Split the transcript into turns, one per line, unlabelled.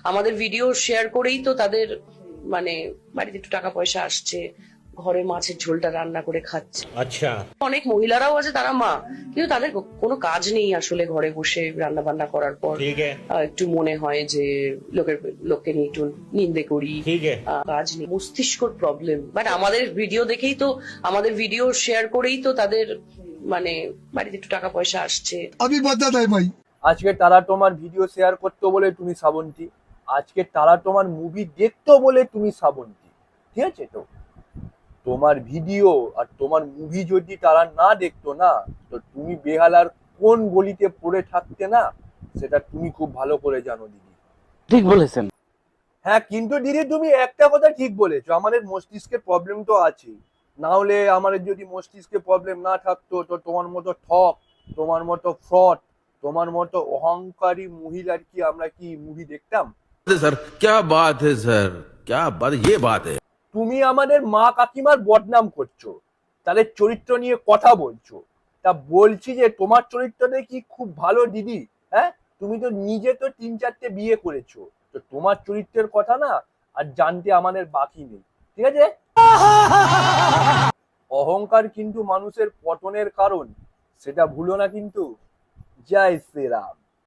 আমাদের video share করেই তো তাদের মানে বাড়িতে একটু টাকা পয়সা আসছে, ঘরে মাছের ঝোলটা রান্না করে খাচ্ছে।
আচ্ছা,
অনেক মহিলারাও আছে তারা মা, কিন্তু তাদের কোনো কাজ নেই আসলে ঘরে বসে রান্না বান্না করার পর
ঠিক है,
একটু মনে হয় যে লোককে নিয়ে একটু নিন্দে করি,
ठीक है।
কাজ নেই, মস্তিষ্কর প্রবলেম। বাট আমাদের ভিডিও দেখেই তো, আমাদের ভিডিও শেয়ার করেই তো তাদের মানে বাড়িতে একটু টাকা পয়সা আসছে।
अभी बदत है भाई।
আজকে তারা তোমার ভিডিও শেয়ার করতো বলে তুমি শ্রাবন্তী, আজকে তারা তোমার মুভি দেখতো বলে তুমি শ্রাবন্তী। ঠিক আছে? তো তোমার ভিডিও আর তোমার মুভি যদি তারা না দেখতো না, তো তুমি বেহালার কোন গলিতে পড়ে থাকতে না, সেটা তুমি খুব ভালো করে জানো দিদি।
ঠিক বলেছেন।
হ্যাঁ, কিন্তু দিদি তুমি একটা কথা ঠিক বলেছো, আমাদের মস্তিষ্কের প্রবলেম তো আছেই। না হলে আমাদের যদি মস্তিষ্কের প্রবলেম না থাকতো, তো তোমার মতো ঠক, তোমার মতো ফ্রড, তোমার মতো অহংকারী মহিলার কি আমরা কি মুভি দেখতাম?
सर क्या बात है सर, क्या बात, ये बात है।
তুমি আমাদের মা কাকিমার বদনাম করছো, তাদের চরিত্র নিয়ে কথা বলছো। তা বলছি যে তোমার চরিত্রটা কি খুব ভালো দিদি? হ্যাঁ, তুমি তো নিজে তো 3-4টে বিয়ে করেছো, তো তোমার চরিত্রের কথা না আর জানতে আমাদের বাকি নেই। ঠিক আছে? অহংকার কিন্তু মানুষের পতনের কারণ, সেটা ভুলো না কিন্তু। জয় শ্রীরাম।